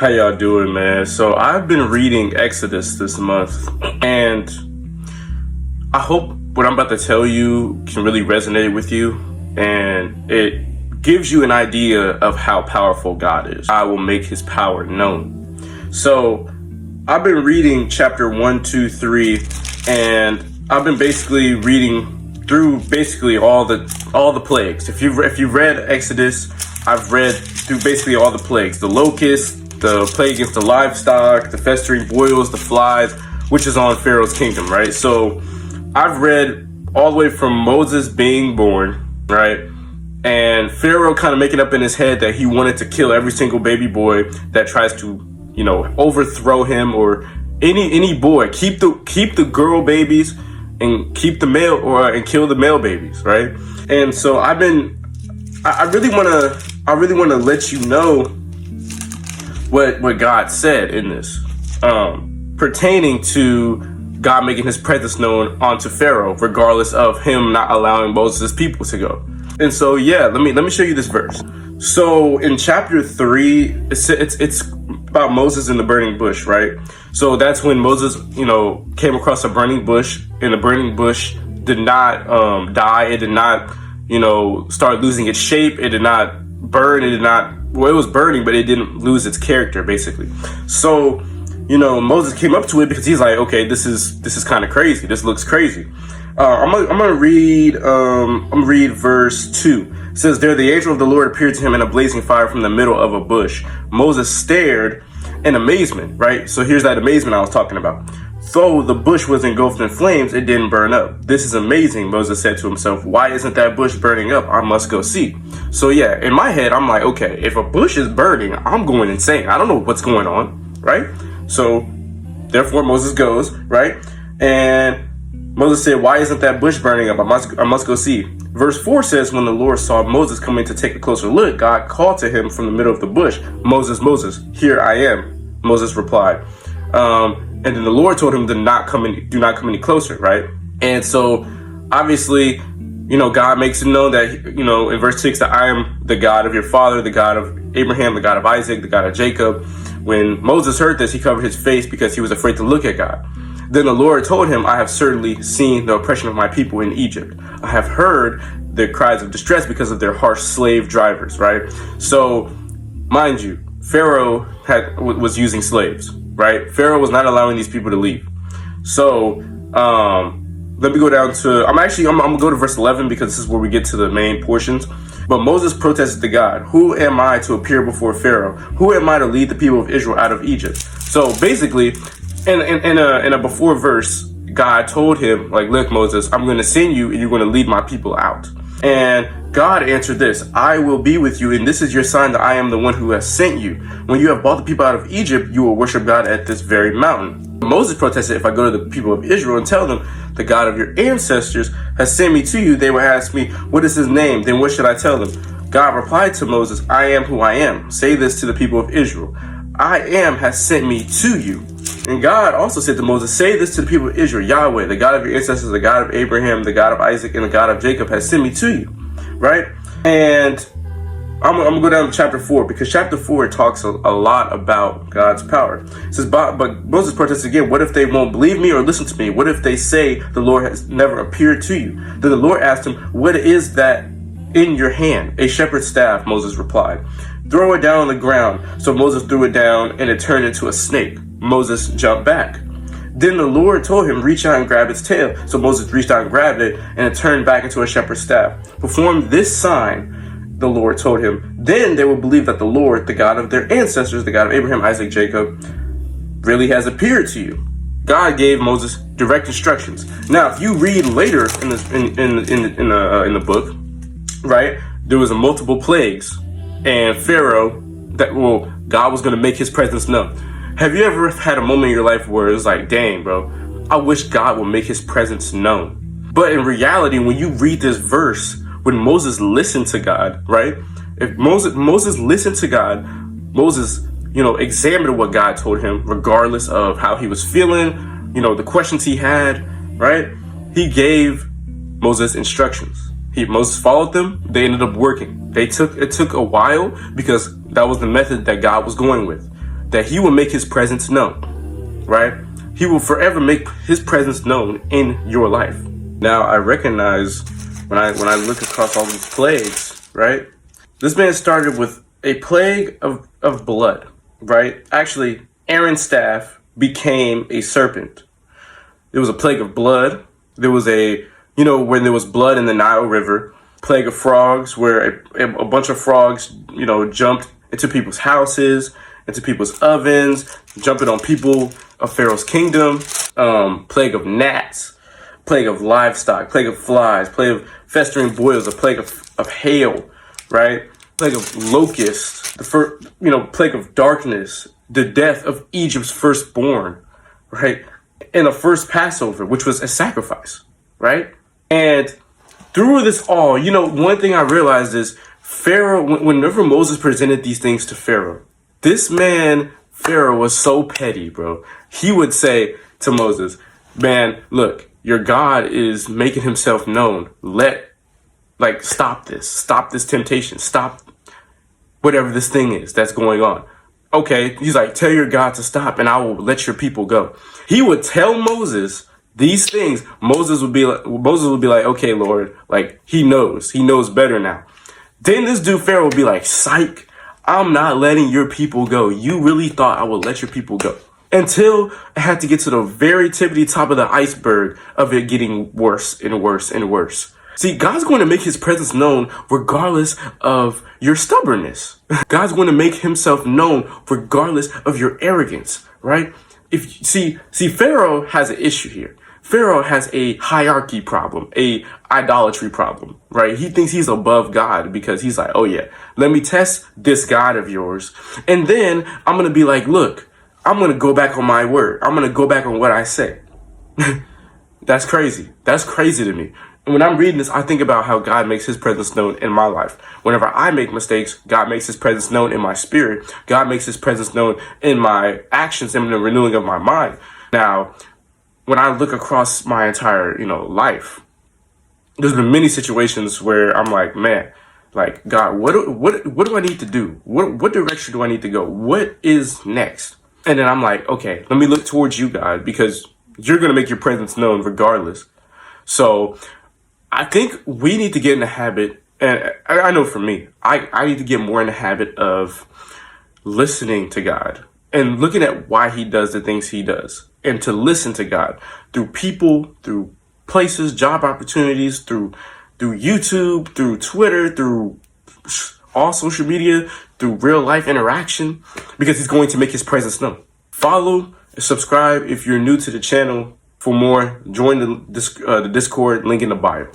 How y'all doing, man? So I've been reading Exodus this month, and I hope what I'm about to tell you can really resonate with you, and it gives you an idea of how powerful God is. I will make his power known. So I've been reading chapter 1, 2, 3, and I've been basically reading through basically all the plagues. If you've read Exodus, I've read through basically all the plagues: the locusts, the plague against the livestock, the festering boils, the flies, which is on Pharaoh's kingdom, right? So I've read all the way from Moses being born, right? And Pharaoh kind of making up in his head that he wanted to kill every single baby boy that tries to, overthrow him, or any boy. Keep the girl babies and keep the male, and kill the male babies, right? And so I really want to let you know what God said in this, pertaining to God making his presence known onto Pharaoh, regardless of him not allowing Moses' people to go. And so, let me show you this verse. So in chapter 3, it's about Moses in the burning bush, right? So that's when Moses, came across a burning bush, and the burning bush did not die. It did not, start losing its shape. It did not burn. It did not. Well, it was burning, but it didn't lose its character, basically. So, Moses came up to it because he's like, okay, this is kind of crazy. This looks crazy. I'm gonna read verse 2. It says, "There the angel of the Lord appeared to him in a blazing fire from the middle of a bush. Moses stared in amazement," right? So here's that amazement I was talking about. "Though the bush was engulfed in flames, it didn't burn up. This is amazing," Moses said to himself. "Why isn't that bush burning up? I must go see." So in my head, I'm like, okay, if a bush is burning, I'm going insane. I don't know what's going on, right? So therefore Moses goes, right? And Moses said, "Why isn't that bush burning up? I must go see." Verse 4 says, "When the Lord saw Moses coming to take a closer look, God called to him from the middle of the bush, 'Moses, Moses, here I am.' Moses replied. And then the Lord told him, do not come any closer," right? And so obviously, God makes it known that, in verse 6, that I am the God of your father, the God of Abraham, the God of Isaac, the God of Jacob. When Moses heard this, he covered his face because he was afraid to look at God. Then the Lord told him, "I have certainly seen the oppression of my people in Egypt. I have heard their cries of distress because of their harsh slave drivers," right? So, mind you, Pharaoh was using slaves, right? Pharaoh was not allowing these people to leave. So, let me go down to, I'm gonna go to verse 11 because this is where we get to the main portions. "But Moses protested to God, 'Who am I to appear before Pharaoh? Who am I to lead the people of Israel out of Egypt?'" So basically, in a before verse, God told him, like, "Look, Moses, I'm going to send you and you're going to lead my people out." And God answered this, "I will be with you, and this is your sign that I am the one who has sent you. When you have brought the people out of Egypt, you will worship God at this very mountain." Moses protested, "If I go to the people of Israel and tell them, 'The God of your ancestors has sent me to you,' they will ask me, 'What is his name?' Then what should I tell them?" God replied to Moses, "I am who I am. Say this to the people of Israel. I am has sent me to you." And God also said to Moses, "Say this to the people of Israel. Yahweh, the God of your ancestors, the God of Abraham, the God of Isaac, and the God of Jacob has sent me to you." Right? And I'm going to go down to chapter 4, because chapter 4 talks a lot about God's power. It says, but Moses protested again, "What if they won't believe me or listen to me? What if they say the Lord has never appeared to you?" Then the Lord asked him, "What is that in your hand?" "A shepherd's staff," Moses replied. "Throw it down on the ground." So Moses threw it down, and it turned into a snake. Moses jumped back. Then the Lord told him, "Reach out and grab its tail." So Moses reached out and grabbed it, and it turned back into a shepherd's staff. "Perform this sign," the Lord told him. "Then they will believe that the Lord, the God of their ancestors, the God of Abraham, Isaac, Jacob, really has appeared to you." God gave Moses direct instructions. Now, if you read later in the book, right, there was multiple plagues, and Pharaoh, God was going to make his presence known. Have you ever had a moment in your life where it's like, dang, bro, I wish God would make his presence known? But in reality, when you read this verse, when Moses listened to God, right? If Moses listened to God, Moses, examined what God told him, regardless of how he was feeling, the questions he had, right? He gave Moses instructions. Moses followed them. They ended up working. It took a while because that was the method that God was going with. that he will make his presence known, right? He will forever make his presence known in your life. Now, I recognize when I look across all these plagues, right? This man started with a plague of blood, right? Actually, Aaron's staff became a serpent. There was a plague of blood. There was when there was blood in the Nile River, plague of frogs, where a bunch of frogs, jumped into people's houses, into people's ovens, jumping on people of Pharaoh's kingdom, plague of gnats, plague of livestock, plague of flies, plague of festering boils, a plague of hail, right? Plague of locusts, plague of darkness, the death of Egypt's firstborn, right? And the first Passover, which was a sacrifice, right? And through this all, one thing I realized is Pharaoh, whenever Moses presented these things to Pharaoh, this man, Pharaoh, was so petty, bro. He would say to Moses, man, look, your God is making himself known. Stop this temptation. Stop whatever this thing is that's going on. Okay, he's like, tell your God to stop and I will let your people go. He would tell Moses these things. Moses would be like, okay, Lord, he knows better now. Then this dude Pharaoh would be like, psych, I'm not letting your people go. You really thought I would let your people go? Until I had to get to the very tippity top of the iceberg of it getting worse and worse and worse. See, God's going to make his presence known regardless of your stubbornness. God's going to make himself known regardless of your arrogance, right? Pharaoh has an issue here. Pharaoh has a hierarchy problem, a idolatry problem, right? He thinks he's above God because he's like, oh yeah, let me test this God of yours. And then I'm going to be like, look, I'm going to go back on my word. I'm going to go back on what I say. That's crazy. That's crazy to me. And when I'm reading this, I think about how God makes his presence known in my life. Whenever I make mistakes, God makes his presence known in my spirit. God makes his presence known in my actions and the renewing of my mind. Now, when I look across my entire, life, there's been many situations where I'm like, man, God, what do I need to do? What direction do I need to go? What is next? And then I'm like, okay, let me look towards you, God, because you're going to make your presence known regardless. So I think we need to get in the habit, and I know for me, I need to get more in the habit of listening to God and looking at why he does the things he does, and to listen to God through people, through places, job opportunities, through YouTube, through Twitter, through all social media, through real life interaction, because he's going to make his presence known. Follow and subscribe if you're new to the channel. For more, join the Discord, link in the bio.